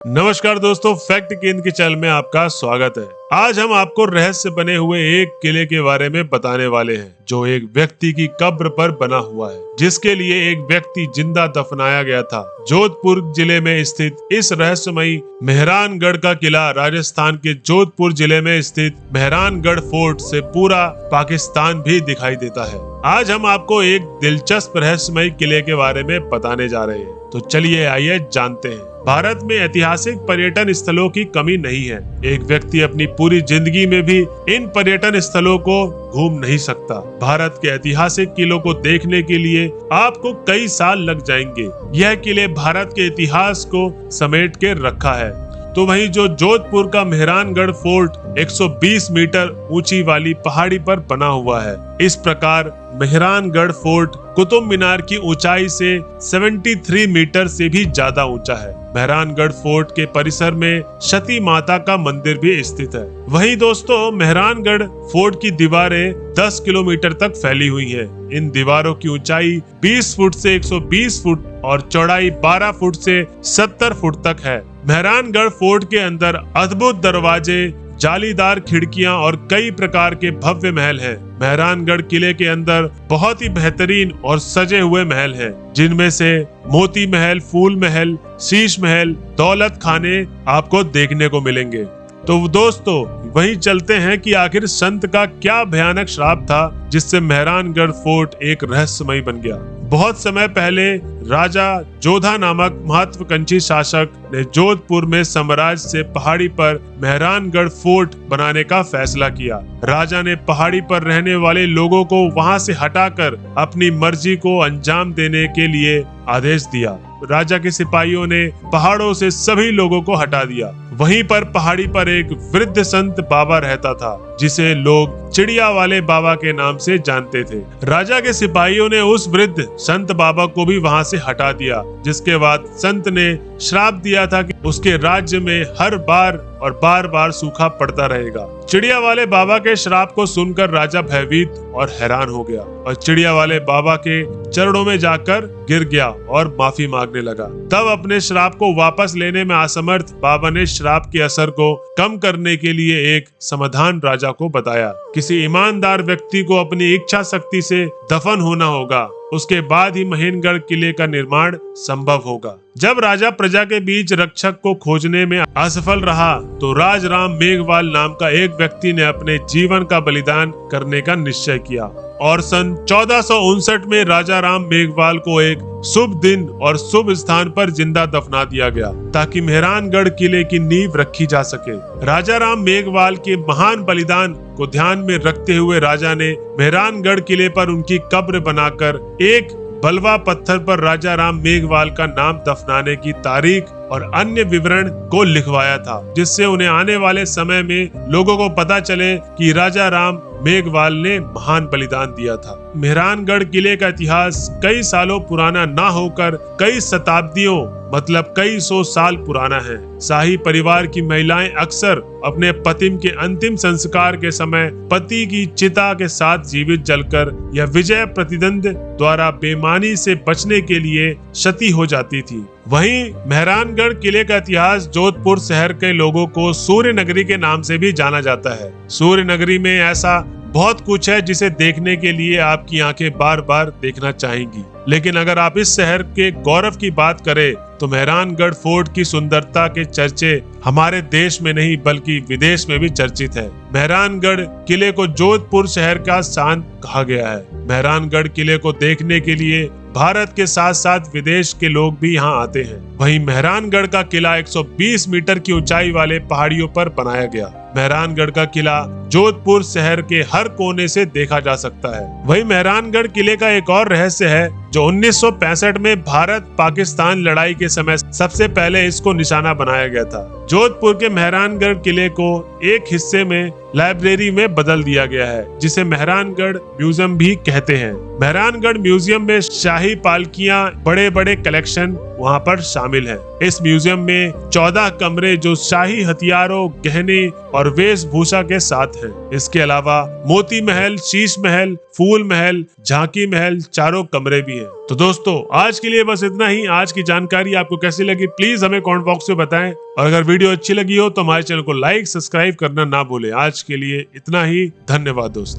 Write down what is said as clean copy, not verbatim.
नमस्कार दोस्तों, फैक्ट केंद्र के चैनल में आपका स्वागत है। आज हम आपको रहस्य बने हुए एक किले के बारे में बताने वाले हैं जो एक व्यक्ति की कब्र पर बना हुआ है, जिसके लिए एक व्यक्ति जिंदा दफनाया गया था। जोधपुर जिले में स्थित इस रहस्यमयी मेहरानगढ़ का किला राजस्थान के जोधपुर जिले में स्थित मेहरानगढ़ फोर्ट से पूरा पाकिस्तान भी दिखाई देता है। आज हम आपको एक दिलचस्प रहस्यमयी किले के बारे में बताने जा रहे हैं, तो चलिए आइए जानते हैं। भारत में ऐतिहासिक पर्यटन स्थलों की कमी नहीं है। एक व्यक्ति अपनी पूरी जिंदगी में भी इन पर्यटन स्थलों को घूम नहीं सकता। भारत के ऐतिहासिक किलों को देखने के लिए आपको कई साल लग जाएंगे। यह किले भारत के इतिहास को समेट के रखा है। तो वहीं जो जोधपुर का मेहरानगढ़ फोर्ट 120 मीटर ऊंची वाली पहाड़ी पर बना हुआ है। इस प्रकार मेहरानगढ़ फोर्ट कुतुब मीनार की ऊंचाई से 73 मीटर से भी ज्यादा ऊंचा है। मेहरानगढ़ फोर्ट के परिसर में सती माता का मंदिर भी स्थित है। वहीं दोस्तों, मेहरानगढ़ फोर्ट की दीवारें 10 किलोमीटर तक फैली हुई हैं। इन दीवारों की ऊंचाई 20 फुट से 120 फुट और चौड़ाई 12 फुट से 70 फुट तक है। मेहरानगढ़ फोर्ट के अंदर अद्भुत दरवाजे, जालीदार खिड़कियां और कई प्रकार के भव्य महल हैं। मेहरानगढ़ किले के अंदर बहुत ही बेहतरीन और सजे हुए महल हैं, जिनमें से मोती महल, फूल महल, शीश महल, दौलत खाने आपको देखने को मिलेंगे। तो दोस्तों, वहीं चलते हैं कि आखिर संत का क्या भयानक श्राप था जिससे मेहरानगढ़ फोर्ट एक रहस्यमय बन गया। बहुत समय पहले राजा जोधा नामक महत्वाकांक्षी शासक ने जोधपुर में साम्राज्य से पहाड़ी पर मेहरानगढ़ फोर्ट बनाने का फैसला किया। राजा ने पहाड़ी पर रहने वाले लोगों को वहां से हटाकर अपनी मर्जी को अंजाम देने के लिए आदेश दिया। राजा के सिपाहियों ने पहाड़ों से सभी लोगों को हटा दिया। वहीं पर पहाड़ी पर एक वृद्ध संत बाबा रहता था, जिसे लोग चिड़िया वाले बाबा के नाम से जानते थे। राजा के सिपाहियों ने उस वृद्ध संत बाबा को भी वहां से हटा दिया, जिसके बाद संत ने श्राप दिया था कि उसके राज्य में हर बार और बार बार सूखा पड़ता रहेगा। चिड़िया वाले बाबा के श्राप को सुनकर राजा भयभीत और हैरान हो गया और चिड़िया वाले बाबा के चरणों में जाकर गिर गया और माफी मांगने लगा। तब अपने श्राप को वापस लेने में असमर्थ बाबा ने श्राप के असर को कम करने के लिए एक समाधान राजा को बताया। किसी ईमानदार व्यक्ति को अपनी इच्छा शक्ति से दफन होना होगा, उसके बाद ही महेंद्रगढ़ किले का निर्माण संभव होगा। जब राजा प्रजा के बीच रक्षक को खोजने में असफल रहा तो राजाराम मेघवाल नाम का एक व्यक्ति ने अपने जीवन का बलिदान करने का निश्चय किया और सन 1459 में राजाराम मेघवाल को एक शुभ दिन और शुभ स्थान पर जिंदा दफना दिया गया, ताकि मेहरानगढ़ किले की नींव रखी जा सके। राजाराम मेघवाल के महान बलिदान को ध्यान में रखते हुए राजा ने मेहरानगढ़ किले पर उनकी कब्र बनाकर एक बलवा पत्थर पर राजाराम मेघवाल का नाम, दफनाने की तारीख और अन्य विवरण को लिखवाया था, जिससे उन्हें आने वाले समय में लोगों को पता चले कि राजाराम मेघवाल ने महान बलिदान दिया था। मेहरानगढ़ किले का इतिहास कई सालों पुराना ना होकर कई शताब्दियों मतलब कई सौ साल पुराना है। शाही परिवार की महिलाएं अक्सर अपने पति के अंतिम संस्कार के समय पति की चिता के साथ जीवित जलकर या विजय प्रतिद्वंद द्वारा बेईमानी से बचने के लिए सती हो जाती थी। वहीं मेहरानगढ़ किले का इतिहास जोधपुर शहर के लोगों को सूर्य नगरी के नाम से भी जाना जाता है। सूर्य नगरी में ऐसा बहुत कुछ है जिसे देखने के लिए आपकी आंखें बार बार देखना चाहेंगी। लेकिन अगर आप इस शहर के गौरव की बात करें तो मेहरानगढ़ फोर्ट की सुंदरता के चर्चे हमारे देश में नहीं बल्कि विदेश में भी चर्चित है। मेहरानगढ़ किले को जोधपुर शहर का शान कहा गया है। मेहरानगढ़ किले को देखने के लिए भारत के साथ साथ विदेश के लोग भी यहाँ आते हैं। वहीं मेहरानगढ़ का किला 120 मीटर की ऊंचाई वाले पहाड़ियों पर बनाया गया। मेहरानगढ़ का किला जोधपुर शहर के हर कोने से देखा जा सकता है। वहीं मेहरानगढ़ किले का एक और रहस्य है जो 1965 में भारत पाकिस्तान लड़ाई के समय सबसे पहले इसको निशाना बनाया गया था। जोधपुर के मेहरानगढ़ किले को एक हिस्से में लाइब्रेरी में बदल दिया गया है, जिसे मेहरानगढ़ म्यूजियम भी कहते हैं। मेहरानगढ़ म्यूजियम में शाही पालकियां, बड़े बड़े कलेक्शन वहां पर शामिल हैं। इस म्यूजियम में 14 कमरे जो शाही हथियारों, गहने और वेशभूषा के साथ हैं। इसके अलावा मोती महल, शीश महल, फूल महल, झांकी महल, चारों कमरे भी हैं। तो दोस्तों, आज के लिए बस इतना ही। आज की जानकारी आपको कैसी लगी प्लीज हमें कमेंट बॉक्स में बताएं, और अगर वीडियो अच्छी लगी हो तो हमारे चैनल को लाइक, सब्सक्राइब करना ना भूलें। आज के लिए इतना ही। धन्यवाद दोस्तों।